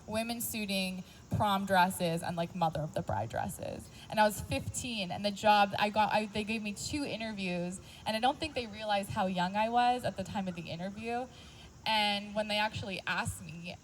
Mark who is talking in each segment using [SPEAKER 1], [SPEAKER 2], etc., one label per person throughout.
[SPEAKER 1] women suiting, prom dresses, and like mother of the bride dresses. And I was 15, and the job they gave me 2 interviews, and I don't think they realized how young I was at the time of the interview. And when they actually asked me,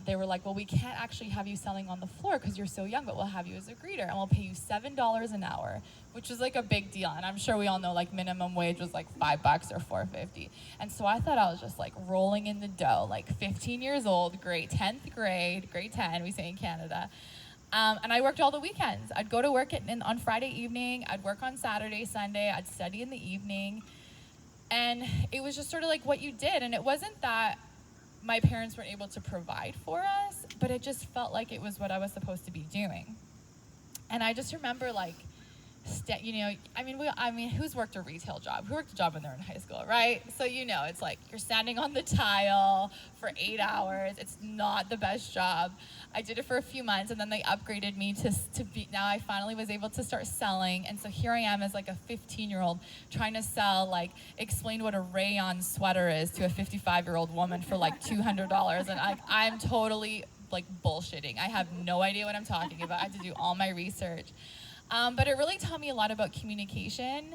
[SPEAKER 1] they were like, well, we can't actually have you selling on the floor because you're so young, but we'll have you as a greeter, and we'll pay you $7 an hour, which was like a big deal. And I'm sure we all know like minimum wage was like $5 or $4.50. And so I thought I was just like rolling in the dough, like 15 years old, 10th grade, grade 10, we say in Canada. And I worked all the weekends. I'd go to work on Friday evening, I'd work on Saturday, Sunday, I'd study in the evening. And it was just sort of like what you did. And it wasn't that my parents weren't able to provide for us, but it just felt like it was what I was supposed to be doing. And I just remember like, who's worked a retail job? Who worked a job when they're in high school, right? So it's like you're standing on the tile for 8 hours. It's not the best job. I did it for a few months, and then they upgraded me to be. Now I finally was able to start selling, and so here I am as like a 15-year-old trying to sell, like explain what a rayon sweater is to a 55-year-old woman for like $200, and I'm totally like bullshitting. I have no idea what I'm talking about. I had to do all my research. But it really taught me a lot about communication,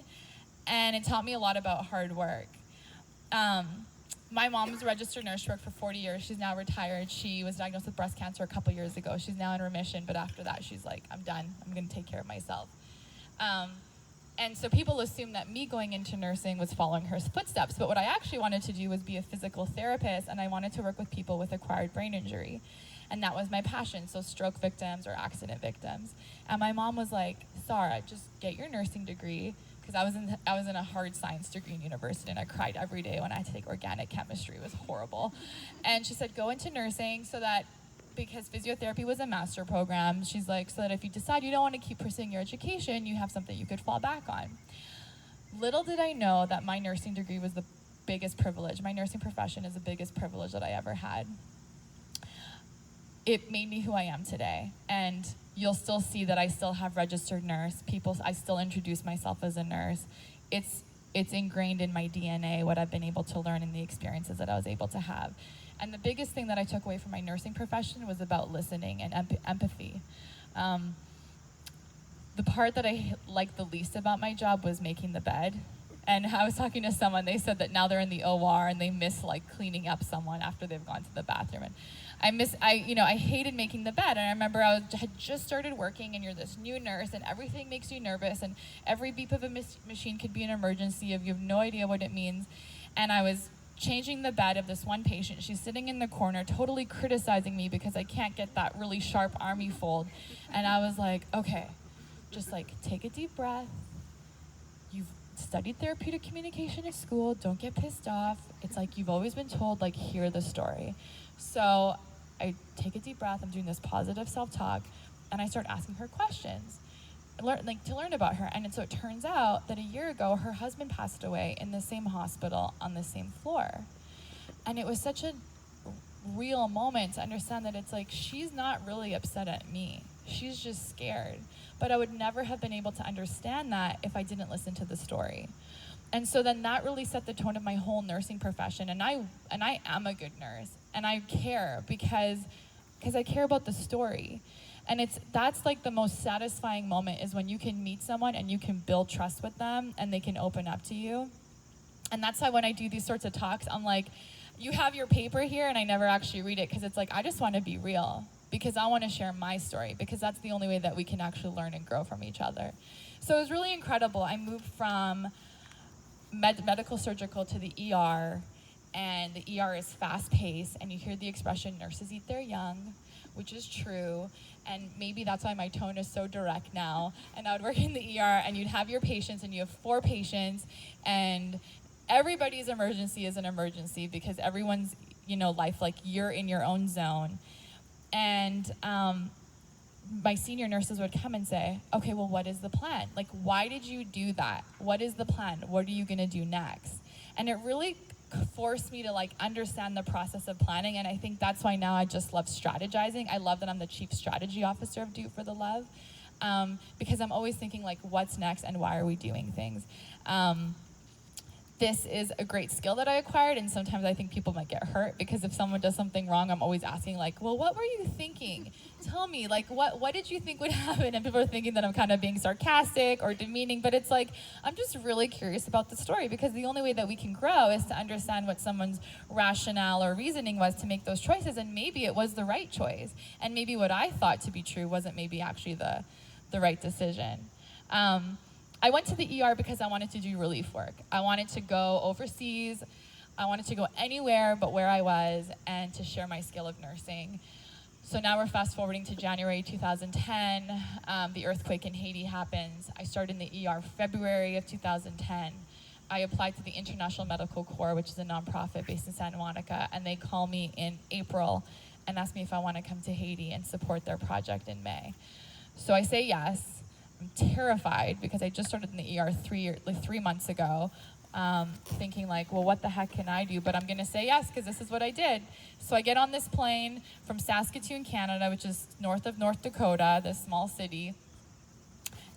[SPEAKER 1] and it taught me a lot about hard work. My mom was a registered nurse. She worked for 40 years. She's now retired. She was diagnosed with breast cancer a couple years ago. She's now in remission, but after that, she's like, I'm done. I'm going to take care of myself. And so people assume that me going into nursing was following her footsteps, but what I actually wanted to do was be a physical therapist, and I wanted to work with people with acquired brain injury. And that was my passion, so stroke victims or accident victims. And my mom was like, Sara, just get your nursing degree, because I was in a hard science degree in university, and I cried every day when I had to take organic chemistry. It was horrible. And she said, go into nursing because physiotherapy was a master program. She's like, so that if you decide you don't want to keep pursuing your education, you have something you could fall back on. Little did I know that my nursing degree was the biggest privilege. My nursing profession is the biggest privilege that I ever had. It made me who I am today. And you'll still see that I still have registered nurse. I still introduce myself as a nurse. It's ingrained in my DNA, what I've been able to learn and the experiences that I was able to have. And the biggest thing that I took away from my nursing profession was about listening and empathy. The part that I liked the least about my job was making the bed. And I was talking to someone, they said that now they're in the OR and they miss like cleaning up someone after they've gone to the bathroom. And I hated making the bed. And I remember I had just started working, and you're this new nurse, and everything makes you nervous, and every beep of a machine could be an emergency if you have no idea what it means. And I was changing the bed of this one patient. She's sitting in the corner totally criticizing me because I can't get that really sharp army fold. And I was like, okay, just like take a deep breath. You've studied therapeutic communication at school. Don't get pissed off. It's like you've always been told, like, hear the story. So I take a deep breath. I'm doing this positive self-talk, and I start asking her questions, to learn about her. And so it turns out that a year ago, her husband passed away in the same hospital on the same floor. And it was such a real moment to understand that it's like, she's not really upset at me. She's just scared. But I would never have been able to understand that if I didn't listen to the story. And so then that really set the tone of my whole nursing profession. And I am a good nurse, and I care because I care about the story. And that's like the most satisfying moment, is when you can meet someone and you can build trust with them and they can open up to you. And that's why when I do these sorts of talks, I'm like, you have your paper here, and I never actually read it, because it's like, I just want to be real, because I want to share my story, because that's the only way that we can actually learn and grow from each other. So it was really incredible. I moved from medical surgical to the ER, and the ER is fast-paced, and you hear the expression, nurses eat their young, which is true, and maybe that's why my tone is so direct now. And I would work in the ER, and you'd have your patients, and you have 4 patients, and everybody's emergency is an emergency, because everyone's, life, like, you're in your own zone. And my senior nurses would come and say, okay, well, what is the plan? Like, why did you do that? What is the plan? What are you gonna do next? And it really forced me to like understand the process of planning. And I think that's why now I just love strategizing. I love that I'm the chief strategy officer of Do for the Love, because I'm always thinking like, what's next and why are we doing things? this is a great skill that I acquired, and sometimes I think people might get hurt because if someone does something wrong, I'm always asking like, well, what were you thinking? Tell me, like, what did you think would happen? And people are thinking that I'm kind of being sarcastic or demeaning, but it's like, I'm just really curious about the story, because the only way that we can grow is to understand what someone's rationale or reasoning was to make those choices, and maybe it was the right choice, and maybe what I thought to be true wasn't maybe actually the right decision. I went to the ER because I wanted to do relief work. I wanted to go overseas. I wanted to go anywhere but where I was and to share my skill of nursing. So now we're fast forwarding to January 2010. The earthquake in Haiti happens. I started in the ER February of 2010. I applied to the International Medical Corps, which is a nonprofit based in Santa Monica, and they call me in April and ask me if I want to come to Haiti and support their project in May. So I say yes. I'm terrified because I just started in the ER 3 months ago, thinking like, well, what the heck can I do? But I'm going to say yes because this is what I did. So I get on this plane from Saskatoon, Canada, which is north of North Dakota, this small city,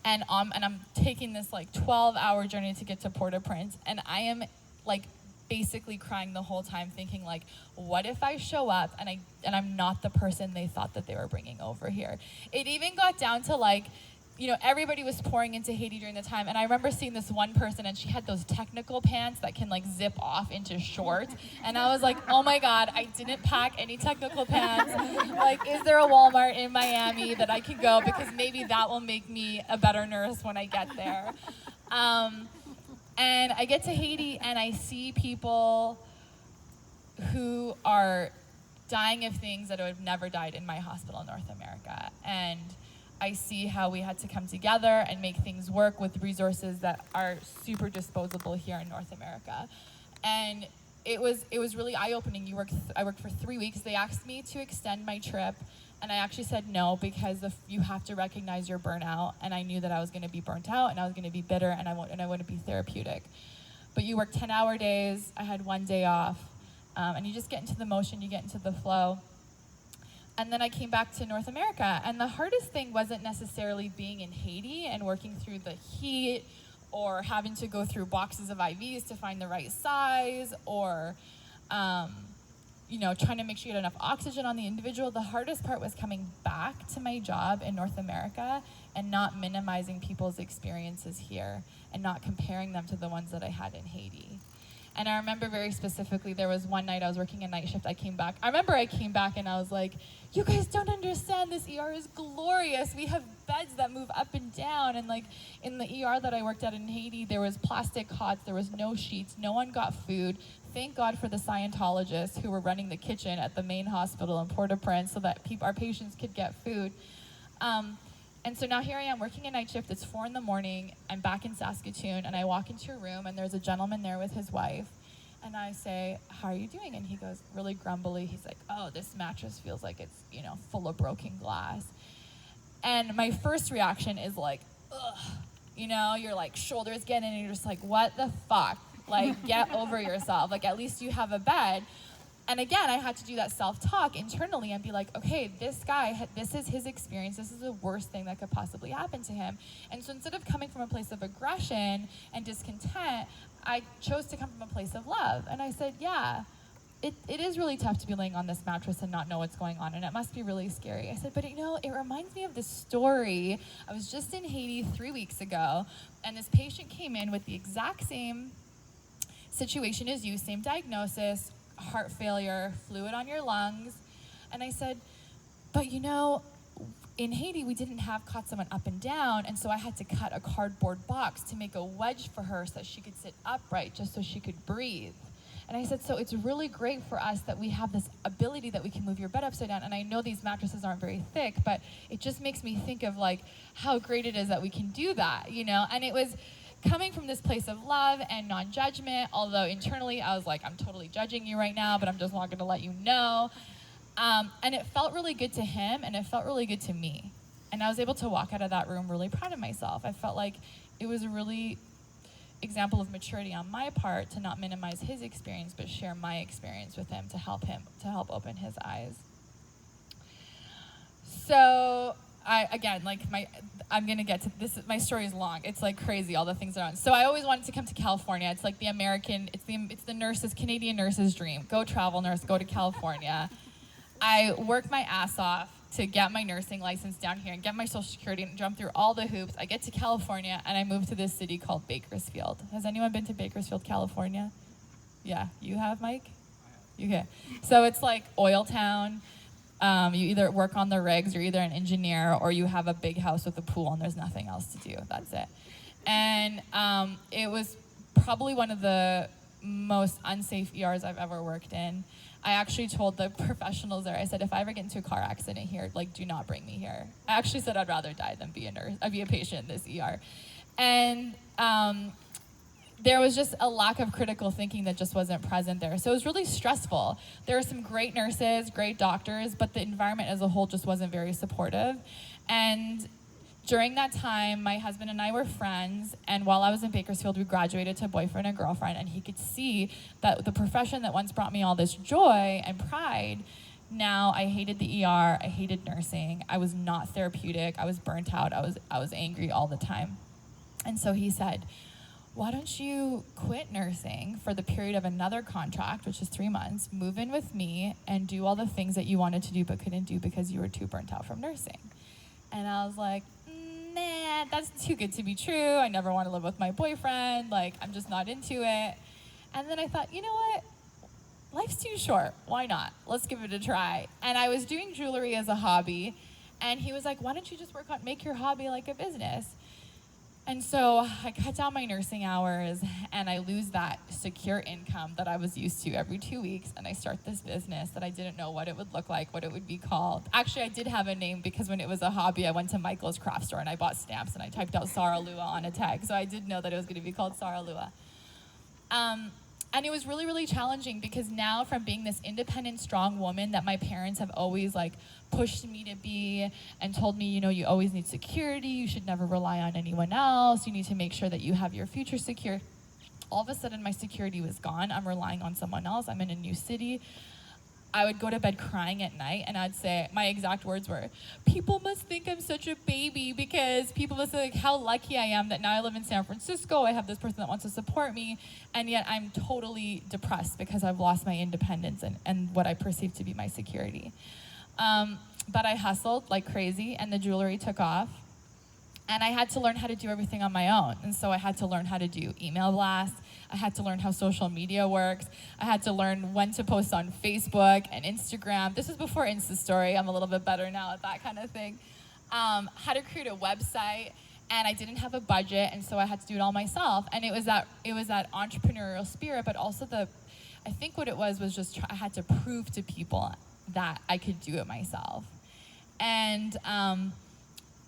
[SPEAKER 1] and I'm taking this like 12-hour journey to get to Port-au-Prince, and I am like basically crying the whole time, thinking like, what if I show up and I'm not the person they thought that they were bringing over here? It even got down to like, you know, everybody was pouring into Haiti during the time, and I remember seeing this one person, and she had those technical pants that can like zip off into shorts, and I was like, oh my God, I didn't pack any technical pants. Like, is there a Walmart in Miami that I can go, because maybe that will make me a better nurse when I get there. And I get to Haiti, and I see people who are dying of things that would have never died in my hospital in North America, and I see how we had to come together and make things work with resources that are super disposable here in North America. And it was really eye-opening. I worked for 3 weeks. They asked me to extend my trip, and I actually said no, because you have to recognize your burnout, and I knew that I was going to be burnt out, and I was going to be bitter, and I wouldn't be therapeutic. But you work 10-hour days. I had 1 day off, and you just get into the motion, you get into the flow. And then I came back to North America, and the hardest thing wasn't necessarily being in Haiti and working through the heat, or having to go through boxes of IVs to find the right size, or trying to make sure you had enough oxygen on the individual. The hardest part was coming back to my job in North America and not minimizing people's experiences here and not comparing them to the ones that I had in Haiti. And I remember very specifically, there was one night I was working a night shift. I came back and I was like, you guys don't understand, this ER is glorious. We have beds that move up and down. And like in the ER that I worked at in Haiti, there was plastic cots, there was no sheets, no one got food. Thank God for the Scientologists who were running the kitchen at the main hospital in Port-au-Prince so that our patients could get food. And so now here I am working a night shift. It's 4 a.m. I'm back in Saskatoon, and I walk into a room, and there's a gentleman there with his wife. And I say, how are you doing? And he goes really grumbly. He's like, oh, this mattress feels like it's, full of broken glass. And my first reaction is like, ugh. Your like shoulders get in, and you're just like, what the fuck? Like, get over yourself. Like, at least you have a bed. And again, I had to do that self-talk internally and be like, okay, this guy, this is his experience. This is the worst thing that could possibly happen to him. And so instead of coming from a place of aggression and discontent, I chose to come from a place of love. And I said, yeah, it is really tough to be laying on this mattress and not know what's going on. And it must be really scary. I said, but it reminds me of this story. I was just in Haiti 3 weeks ago, and this patient came in with the exact same situation as you, same diagnosis, heart failure, fluid on your lungs. And I said, but in Haiti, we didn't have cots that went up and down, and so I had to cut a cardboard box to make a wedge for her so that she could sit upright just so she could breathe. And I said, so it's really great for us that we have this ability that we can move your bed upside down. And I know these mattresses aren't very thick, but it just makes me think of like how great it is that we can do that, And it was coming from this place of love and non-judgment, although internally I was like, I'm totally judging you right now, but I'm just not going to let you know. And it felt really good to him, and it felt really good to me. And I was able to walk out of that room really proud of myself. I felt like it was a really example of maturity on my part to not minimize his experience, but share my experience with him to help open his eyes. So I'm gonna get to this. My story is long. It's like crazy, all the things that are on. So I always wanted to come to California. It's like it's the nurses, Canadian nurses' dream. Go travel nurse, go to California. I worked my ass off to get my nursing license down here and get my social security and jump through all the hoops. I get to California and I move to this city called Bakersfield. Has anyone been to Bakersfield, California? Yeah, you have, Mike? Okay. So it's like oil town. You either work on the rigs, you're either an engineer, or you have a big house with a pool and there's nothing else to do. That's it. And it was probably one of the most unsafe ERs I've ever worked in. I actually told the professionals there, I said, if I ever get into a car accident here, like, do not bring me here. I actually said I'd rather die than be a patient in this ER. And there was just a lack of critical thinking that just wasn't present there. So it was really stressful. There were some great nurses, great doctors, but the environment as a whole just wasn't very supportive. And during that time, my husband and I were friends, and while I was in Bakersfield, we graduated to boyfriend and girlfriend, and he could see that the profession that once brought me all this joy and pride, now I hated the ER, I hated nursing, I was not therapeutic, I was burnt out, I was angry all the time. And so he said, why don't you quit nursing for the period of another contract, which is 3 months, move in with me, and do all the things that you wanted to do but couldn't do because you were too burnt out from nursing. And I was like, nah, that's too good to be true. I never want to live with my boyfriend. Like, I'm just not into it. And then I thought, you know what? Life's too short. Why not? Let's give it a try. And I was doing jewelry as a hobby. And he was like, why don't you just make your hobby like a business? And so I cut down my nursing hours and I lose that secure income that I was used to every 2 weeks, and I start this business that I didn't know what it would look like, what it would be called. Actually, I did have a name because when it was a hobby, I went to Michael's craft store and I bought stamps and I typed out Sara Agah on a tag, so I did know that it was going to be called Sara Agah. And it was really, really challenging because now, from being this independent, strong woman that my parents have always like pushed me to be and told me, you know, you always need security, you should never rely on anyone else, you need to make sure that you have your future secure. All of a sudden, my security was gone. I'm relying on someone else. I'm in a new city. I would go to bed crying at night, and I'd say, my exact words were, people must think I'm such a baby because people must think how lucky I am that now I live in San Francisco, I have this person that wants to support me, and yet I'm totally depressed because I've lost my independence and what I perceive to be my security. But I hustled like crazy, and the jewelry took off, and I had to learn how to do everything on my own. And so I had to learn how to do email blasts. I had to learn how social media works. I had to learn when to post on Facebook and Instagram. This was before Insta Story. I'm a little bit better now at that kind of thing. How to create a website, and I didn't have a budget, and so I had to do it all myself. And it was that entrepreneurial spirit, but also I think what it was just I had to prove to people that I could do it myself. And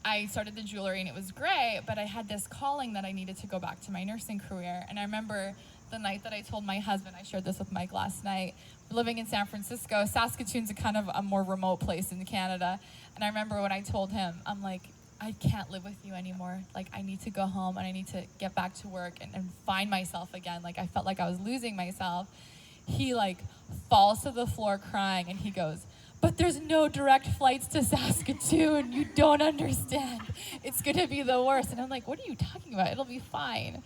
[SPEAKER 1] I started the jewelry and it was great, but I had this calling that I needed to go back to my nursing career. And I remember the night that I told my husband, I shared this with Mike last night, living in San Francisco, Saskatoon's a kind of a more remote place in Canada. And I remember when I told him, I'm like, I can't live with you anymore. Like, I need to go home and I need to get back to work and find myself again. Like, I felt like I was losing myself. He like falls to the floor crying and he goes, but there's no direct flights to Saskatoon. You don't understand. It's gonna be the worst. And I'm like, what are you talking about? It'll be fine.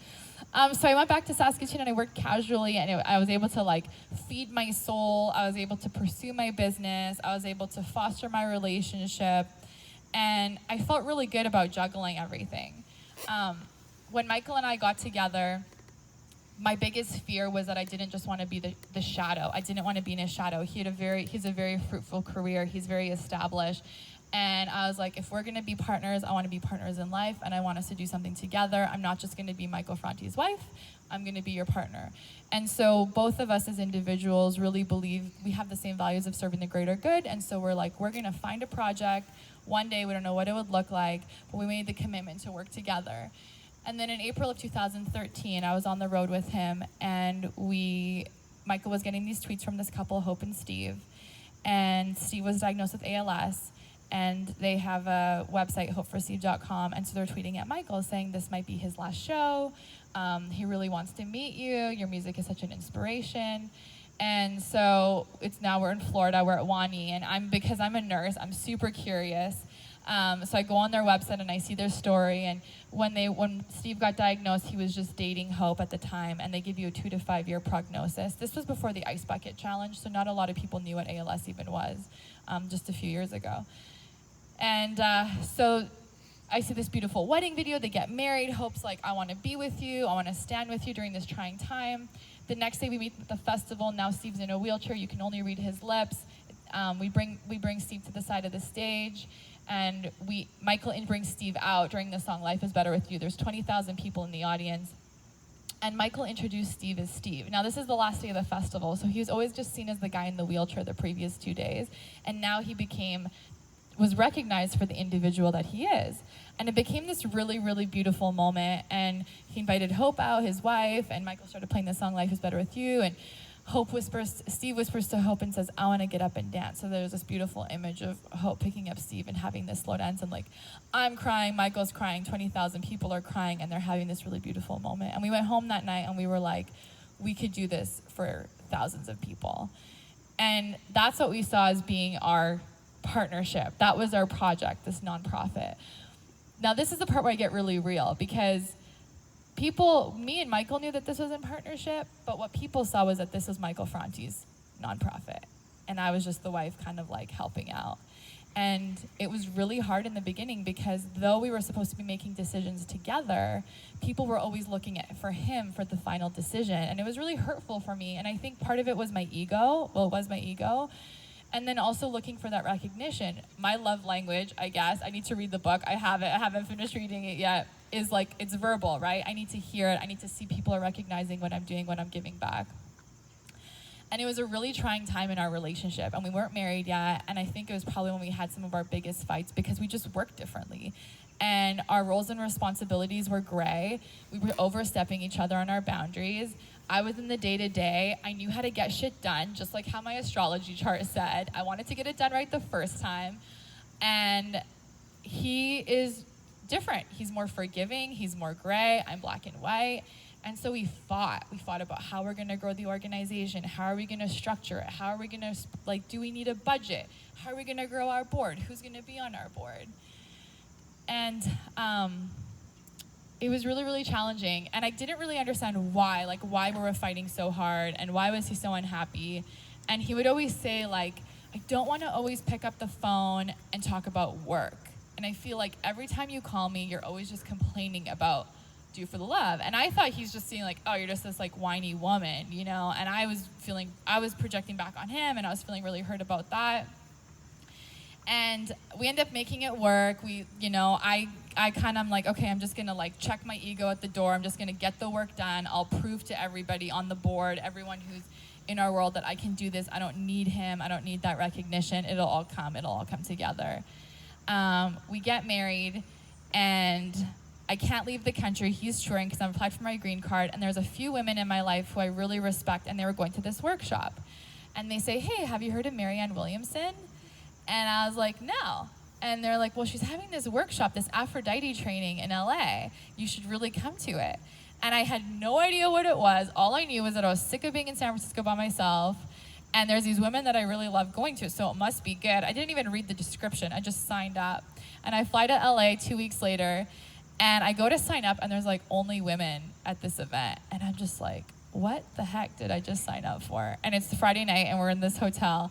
[SPEAKER 1] So I went back to Saskatoon and I worked casually, and I was able to like feed my soul. I was able to pursue my business. I was able to foster my relationship. And I felt really good about juggling everything. When Michael and I got together, my biggest fear was that I didn't just want to be the shadow. I didn't want to be in his shadow. He's a very fruitful career. He's very established. And I was like, if we're going to be partners, I want to be partners in life, and I want us to do something together. I'm not just going to be Michael Franti's wife. I'm going to be your partner. And so both of us as individuals really believe we have the same values of serving the greater good. And so we're like, we're going to find a project. One day, we don't know what it would look like, but we made the commitment to work together. And then in April of 2013, I was on the road with him, and Michael was getting these tweets from this couple, Hope and Steve. And Steve was diagnosed with ALS, and they have a website, hopeforsteve.com, and so they're tweeting at Michael saying this might be his last show. He really wants to meet you. Your music is such an inspiration. And so we're in Florida, we're at Wani, and because I'm a nurse, I'm super curious. So I go on their website and I see their story. And when Steve got diagnosed, he was just dating Hope at the time, and they give you a 2 to 5 year prognosis. This was before the Ice Bucket Challenge, so not a lot of people knew what ALS even was, just a few years ago. And so I see this beautiful wedding video. They get married. Hope's like, I want to be with you. I want to stand with you during this trying time. The next day we meet at the festival. Now Steve's in a wheelchair. You can only read his lips. We bring Steve to the side of the stage, and Michael brings Steve out during the song Life is Better With You. There's 20,000 people in the audience. And Michael introduced Steve as Steve. Now this is the last day of the festival, so he was always just seen as the guy in the wheelchair the previous 2 days. And now he was recognized for the individual that he is. And it became this really, really beautiful moment. And he invited Hope out, his wife, and Michael started playing the song Life is Better With You. And Steve whispers to Hope and says, I want to get up and dance. So there's this beautiful image of Hope picking up Steve and having this slow dance. And like, I'm crying, Michael's crying, 20,000 people are crying, and they're having this really beautiful moment. And we went home that night and we were like, we could do this for thousands of people. And that's what we saw as being our partnership. That was our project, this nonprofit. Now this is the part where I get really real, because me and Michael knew that this was in partnership, but what people saw was that this was Michael Franti's nonprofit. And I was just the wife kind of like helping out. And it was really hard in the beginning, because though we were supposed to be making decisions together, people were always looking for him for the final decision. And it was really hurtful for me. And I think part of it was my ego. Well, it was my ego. And then also looking for that recognition. My love language, I guess, I need to read the book. I haven't finished reading it yet, is like, it's verbal, right? I need to hear it. I need to see people are recognizing what I'm doing, what I'm giving back. And it was a really trying time in our relationship, and we weren't married yet. And I think it was probably when we had some of our biggest fights, because we just worked differently. And our roles and responsibilities were gray. We were overstepping each other on our boundaries. I was in the day-to-day. I knew how to get shit done, just like how my astrology chart said. I wanted to get it done right the first time. And he is different. He's more forgiving. He's more gray. I'm black and white. And so we fought. We fought about how we're going to grow the organization. How are we going to structure it? How are we going to, do we need a budget? How are we going to grow our board? Who's going to be on our board? And it was really, really challenging. And I didn't really understand why we were fighting so hard, and why was he so unhappy. And he would always say, I don't want to always pick up the phone and talk about work. And I feel like every time you call me, you're always just complaining about do for the love. And I thought he's just seeing oh, you're just this whiny woman, And I was projecting back on him, and I was feeling really hurt about that. And we end up making it work. I kind of am okay, I'm just gonna check my ego at the door. I'm just gonna get the work done. I'll prove to everybody on the board, everyone who's in our world, that I can do this. I don't need him. I don't need that recognition. It'll all come together. We get married, and I can't leave the country. He's touring because I've applied for my green card, and there's a few women in my life who I really respect, and they were going to this workshop. And they say, hey, have you heard of Marianne Williamson? And I was like, no. And they're like, well, she's having this workshop, this Aphrodite training in LA. You should really come to it. And I had no idea what it was. All I knew was that I was sick of being in San Francisco by myself, and there's these women that I really love going to, so it must be good. I didn't even read the description. I just signed up. And I fly to LA 2 weeks later, and I go to sign up, and there's only women at this event. And I'm just like, what the heck did I just sign up for? And it's Friday night, and we're in this hotel.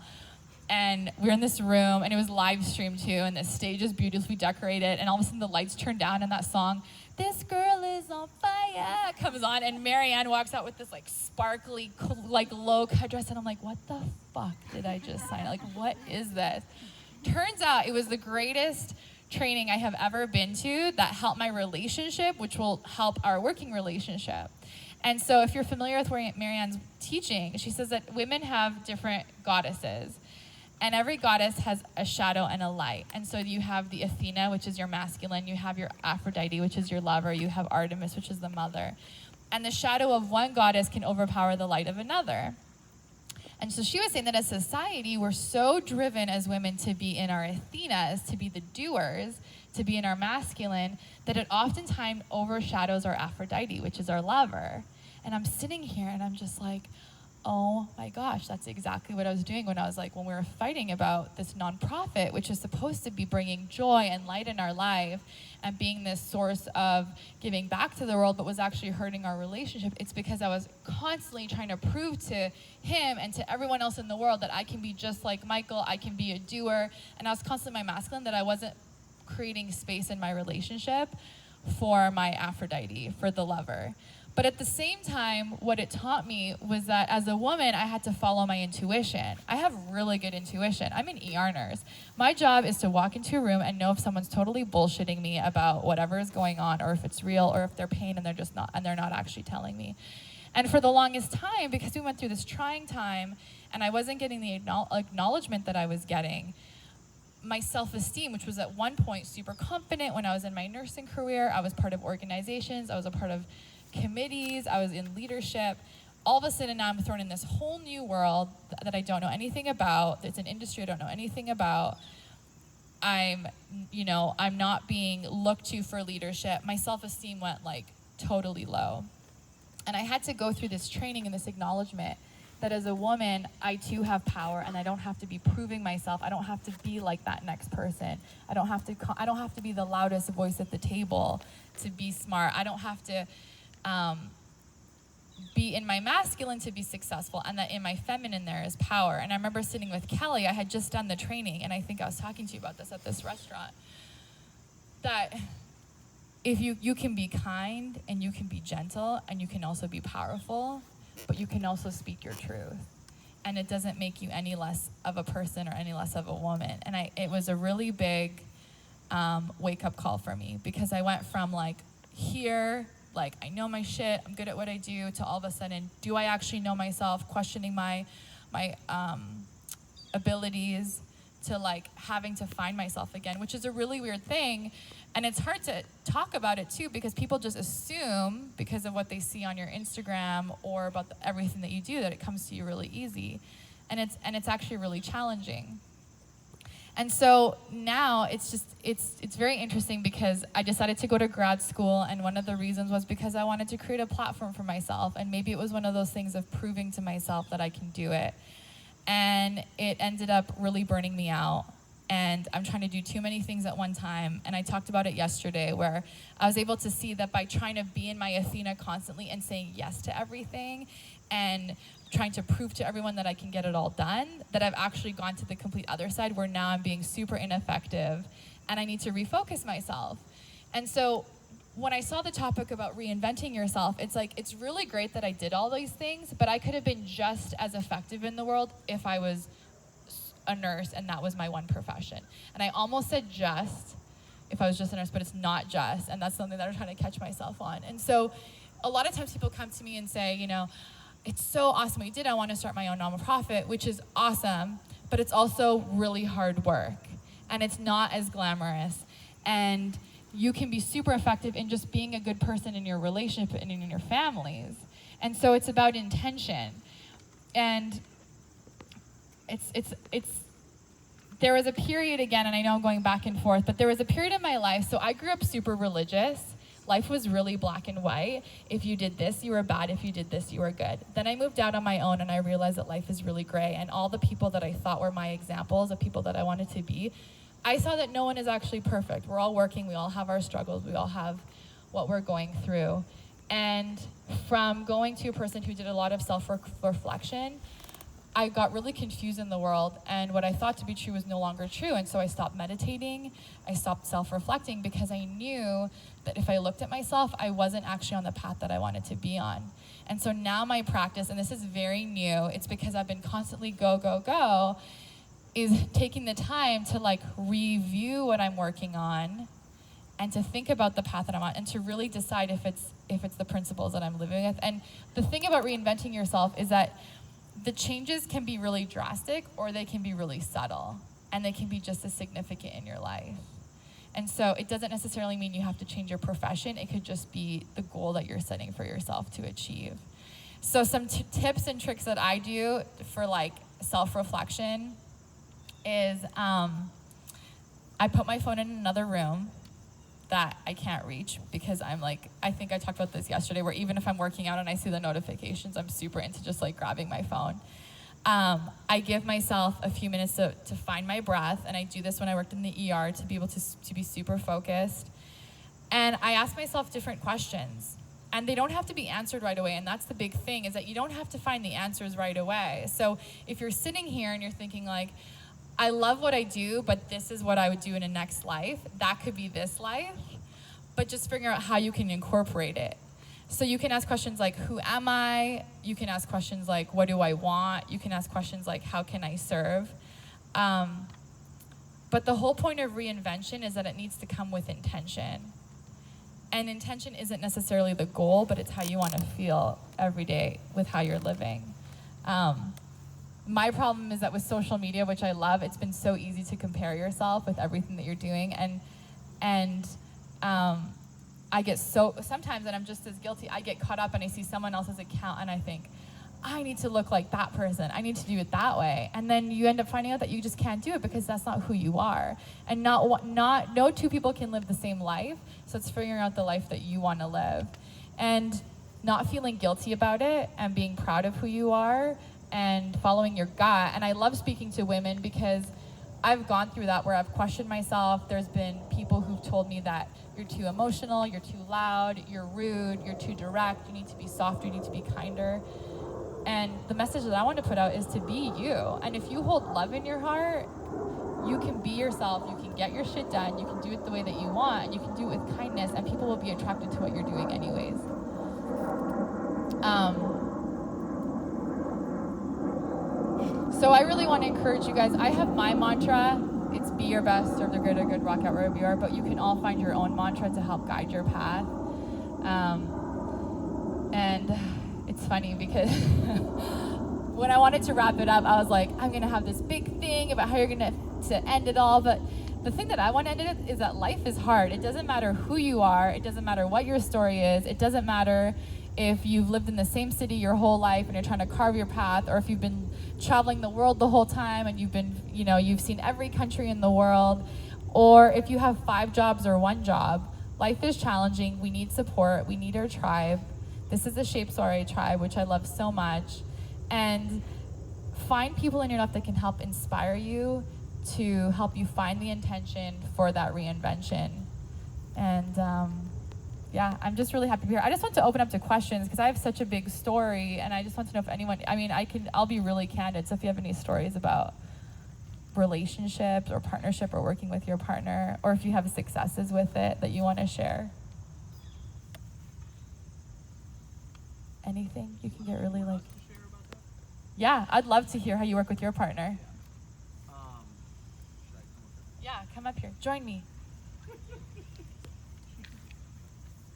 [SPEAKER 1] And we're in this room, and it was live streamed too, and the stage is beautifully decorated, and all of a sudden the lights turn down, and that song, This Girl Is on Fire, comes on, and Marianne walks out with this sparkly, low cut dress, and I'm like, what the fuck did I just sign? What is this? Turns out it was the greatest training I have ever been to that helped my relationship, which will help our working relationship. And so if you're familiar with Marianne's teaching, she says that women have different goddesses. And every goddess has a shadow and a light. And so you have the Athena, which is your masculine. You have your Aphrodite, which is your lover. You have Artemis, which is the mother. And the shadow of one goddess can overpower the light of another. And so she was saying that as society, we're so driven as women to be in our Athenas, to be the doers, to be in our masculine, that it oftentimes overshadows our Aphrodite, which is our lover. And I'm sitting here and I'm just like, oh my gosh, that's exactly what I was doing when we were fighting about this nonprofit, which is supposed to be bringing joy and light in our life and being this source of giving back to the world, but was actually hurting our relationship. It's because I was constantly trying to prove to him and to everyone else in the world that I can be just like Michael, I can be a doer. And I was constantly my masculine, that I wasn't creating space in my relationship for my Aphrodite, for the lover. But at the same time, what it taught me was that as a woman, I had to follow my intuition. I have really good intuition. I'm an ER nurse. My job is to walk into a room and know if someone's totally bullshitting me about whatever is going on, or if it's real, or if they're pain and they're not actually telling me. And for the longest time, because we went through this trying time and I wasn't getting the acknowledgement that I was getting, my self-esteem, which was at one point super confident when I was in my nursing career, I was part of organizations, I was a part of committees, I was in leadership. All of a sudden now I'm thrown in this whole new world that I don't know anything about. It's an industry I don't know anything about. I'm not being looked to for leadership. My self-esteem went like totally low. And I had to go through this training and this acknowledgement that as a woman, I too have power, and I don't have to be proving myself. I don't have to be like that next person. I don't have to be the loudest voice at the table to be smart. I don't have to be in my masculine to be successful, and that in my feminine there is power. And I remember sitting with Kelly, I had just done the training, and I think I was talking to you about this at this restaurant, that if you can be kind and you can be gentle and you can also be powerful, but you can also speak your truth. And it doesn't make you any less of a person or any less of a woman. And it was a really big wake-up call for me, because I went from like here, like I know my shit, I'm good at what I do, to all of a sudden, do I actually know myself, questioning my abilities, to like having to find myself again, which is a really weird thing. And it's hard to talk about it too, because people just assume, because of what they see on your Instagram or about everything that you do, that it comes to you really easy. And it's actually really challenging. And so now it's very interesting, because I decided to go to grad school, and one of the reasons was because I wanted to create a platform for myself, and maybe it was one of those things of proving to myself that I can do it. And it ended up really burning me out, and I'm trying to do too many things at one time. And I talked about it yesterday, where I was able to see that by trying to be in my Athena constantly and saying yes to everything and trying to prove to everyone that I can get it all done, that I've actually gone to the complete other side, where now I'm being super ineffective and I need to refocus myself. And so when I saw the topic about reinventing yourself, it's like, it's really great that I did all these things, but I could have been just as effective in the world if I was a nurse and that was my one profession. And I almost said just, if I was just a nurse, but it's not just, and that's something that I'm trying to catch myself on. And so a lot of times people come to me and say, it's so awesome what you did, I want to start my own nonprofit, which is awesome, but it's also really hard work, and it's not as glamorous. And you can be super effective in just being a good person in your relationship and in your families. And so it's about intention. And there was a period, again, and I know I'm going back and forth, but there was a period in my life, so I grew up super religious. Life was really black and white. If you did this, you were bad. If you did this, you were good. Then I moved out on my own, and I realized that life is really gray, and all the people that I thought were my examples of people that I wanted to be, I saw that no one is actually perfect. We're all working, we all have our struggles, we all have what we're going through. And from going to a person who did a lot of self-reflection, I got really confused in the world, and what I thought to be true was no longer true. And so I stopped meditating, I stopped self-reflecting, because I knew that if I looked at myself, I wasn't actually on the path that I wanted to be on. And so now my practice, and this is very new, it's because I've been constantly go, go, go, is taking the time to like review what I'm working on, and to think about the path that I'm on, and to really decide if it's the principles that I'm living with. And the thing about reinventing yourself is that the changes can be really drastic, or they can be really subtle, and they can be just as significant in your life. And so it doesn't necessarily mean you have to change your profession. It could just be the goal that you're setting for yourself to achieve. So some tips and tricks that I do for like self-reflection is I put my phone in another room, that I can't reach because I'm like, I think I talked about this yesterday, where even if I'm working out and I see the notifications, I'm super into just like grabbing my phone. I give myself a few minutes to find my breath, and I do this when I worked in the ER to be able to be super focused. And I ask myself different questions, and they don't have to be answered right away. And that's the big thing, is that you don't have to find the answers right away. So if you're sitting here and you're thinking like, I love what I do, but this is what I would do in a next life, that could be this life, but just figure out how you can incorporate it. So you can ask questions like, who am I? You can ask questions like, what do I want? You can ask questions like, how can I serve? But the whole point of reinvention is that it needs to come with intention. And intention isn't necessarily the goal, but it's how you want to feel every day with how you're living. My problem is that with social media, which I love, it's been so easy to compare yourself with everything that you're doing. And I get sometimes, and I'm just as guilty, I get caught up and I see someone else's account and I think, I need to look like that person. I need to do it that way. And then you end up finding out that you just can't do it because that's not who you are. And no two people can live the same life. So it's figuring out the life that you want to live. And not feeling guilty about it and being proud of who you are and following your gut. And I love speaking to women because I've gone through that, where I've questioned myself. There's been people who've told me that you're too emotional, you're too loud, you're rude, you're too direct, you need to be softer, you need to be kinder. And the message that I want to put out is to be you. And if you hold love in your heart, you can be yourself, you can get your shit done, you can do it the way that you want, and you can do it with kindness, and people will be attracted to what you're doing anyways. So I really want to encourage you guys. I have my mantra. It's be your best, serve the greater good, rock out wherever you are. But you can all find your own mantra to help guide your path. And it's funny because when I wanted to wrap it up, I was like, I'm going to have this big thing about how you're going to end it all. But the thing that I want to end it is that life is hard. It doesn't matter who you are. It doesn't matter what your story is. It doesn't matter if you've lived in the same city your whole life and you're trying to carve your path, or if you've been traveling the world the whole time and you've seen every country in the world, or if you have 5 jobs or 1 job. Life is challenging. We need support. We need our tribe. This is the Shape Soiree tribe, which I love so much. And find people in your life that can help inspire you, to help you find the intention for that reinvention. And yeah, I'm just really happy to be here. I just want to open up to questions because I have such a big story, and I just want to know if anyone, I'll be really candid. So if you have any stories about relationships or partnership or working with your partner, or if you have successes with it that you want to share. Anything? You can get really like... Yeah, I'd love to hear how you work with your partner. Yeah, come up here. Join me.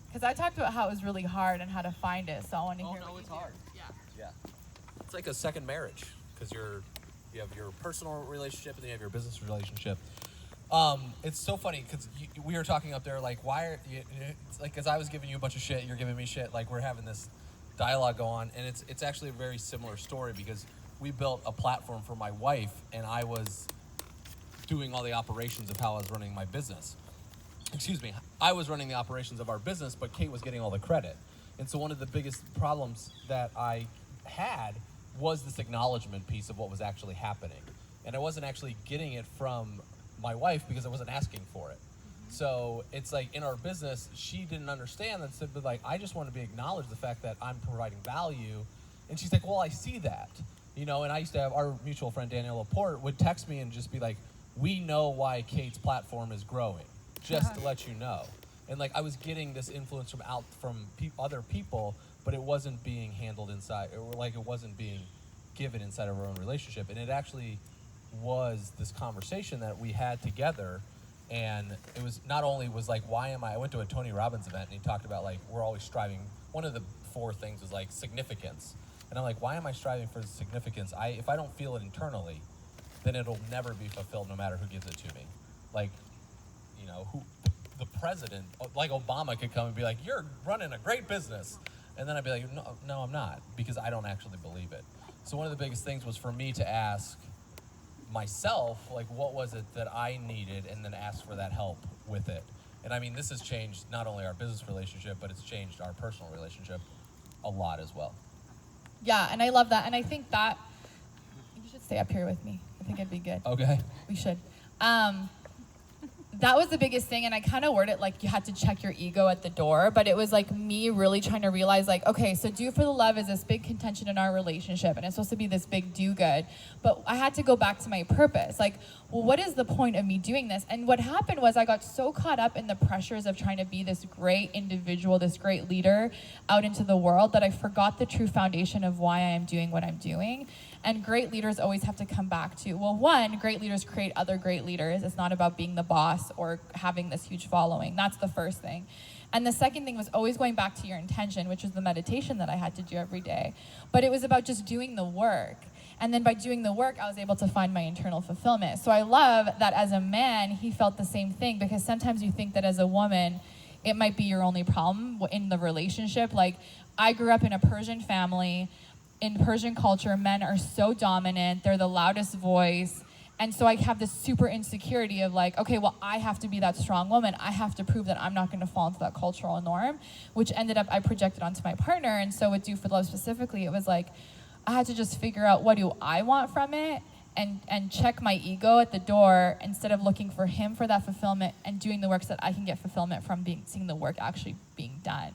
[SPEAKER 1] Because I talked about how it was really hard and how to find it, so I want to hear.
[SPEAKER 2] Oh, no, it's hard.
[SPEAKER 1] Yeah.
[SPEAKER 2] It's like a second marriage, because you have your personal relationship and then you have your business relationship. It's so funny because we were talking up there, like, why are you, it's like, as I was giving you a bunch of shit, you're giving me shit, like we're having this dialogue go on, and it's actually a very similar story because we built a platform for my wife, and I was doing all the operations of how I was running my business. Excuse me, I was running the operations of our business, but Kate was getting all the credit. And so one of the biggest problems that I had was this acknowledgement piece of what was actually happening. And I wasn't actually getting it from my wife because I wasn't asking for it. So it's like in our business, she didn't understand that, but like, I just want to be acknowledged the fact that I'm providing value. And she's like, well, I see that. And I used to have our mutual friend, Danielle Laporte, would text me and just be like, we know why Kate's platform is growing. Just to let you know. And like, I was getting this influence from other people, but it wasn't being handled inside, or like it wasn't being given inside of our own relationship. And it actually was this conversation that we had together. And it was not only was like, I went to a Tony Robbins event and he talked about like, we're always striving. One of the 4 things was like significance. And I'm like, why am I striving for significance? If I don't feel it internally, then it'll never be fulfilled no matter who gives it to me. Like, the president, like Obama, could come and be like, you're running a great business. And then I'd be like, no, I'm not, because I don't actually believe it. So one of the biggest things was for me to ask myself, like, what was it that I needed, and then ask for that help with it. And I mean, this has changed not only our business relationship, but it's changed our personal relationship a lot as well.
[SPEAKER 1] Yeah, and I love that. And I think that you should stay up here with me. I think it'd be good.
[SPEAKER 2] Okay.
[SPEAKER 1] We should. That was the biggest thing, and I kind of worded it like you had to check your ego at the door, but it was like me really trying to realize like, okay, so do for the love is this big contention in our relationship, and it's supposed to be this big do good, but I had to go back to my purpose. Like, well, what is the point of me doing this? And what happened was I got so caught up in the pressures of trying to be this great individual, this great leader out into the world that I forgot the true foundation of why I am doing what I'm doing. And great leaders always have to come back to, well, one, great leaders create other great leaders. It's not about being the boss or having this huge following. That's the first thing. And the second thing was always going back to your intention, which was the meditation that I had to do every day. But it was about just doing the work. And then by doing the work, I was able to find my internal fulfillment. So I love that as a man, he felt the same thing, because sometimes you think that as a woman, it might be your only problem in the relationship. Like, I grew up in a Persian family. In Persian culture, men are so dominant, they're the loudest voice. And so I have this super insecurity of like, okay, well, I have to be that strong woman. I have to prove that I'm not going to fall into that cultural norm, which ended up I projected onto my partner. And so with Do for Love specifically, it was like, I had to just figure out what do I want from it and check my ego at the door instead of looking for him for that fulfillment and doing the work so that I can get fulfillment from seeing the work actually being done,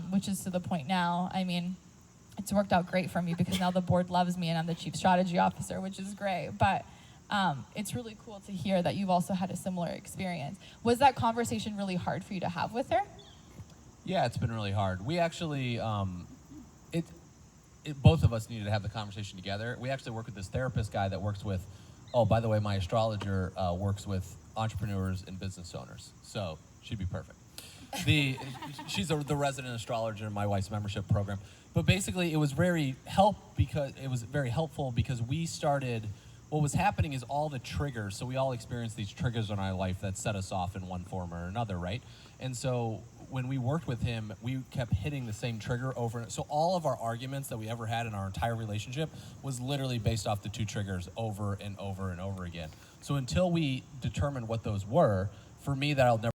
[SPEAKER 1] which is to the point now. I mean, it's worked out great for me because now the board loves me and I'm the chief strategy officer, which is great. But it's really cool to hear that you've also had a similar experience. Was that conversation really hard for you to have with her?
[SPEAKER 2] Yeah, it's been really hard. We actually, both of us needed to have the conversation together. We actually work with this therapist guy that works with, oh, by the way, my astrologer works with entrepreneurs and business owners, so she'd be perfect. She's the resident astrologer in my wife's membership program. But basically, it was very helpful because we started. What was happening is all the triggers. So we all experience these triggers in our life that set us off in one form or another, right? And so when we worked with him, we kept hitting the same trigger over. So all of our arguments that we ever had in our entire relationship was literally based off the two triggers over and over and over again. So until we determined what those were, for me, that I'll never.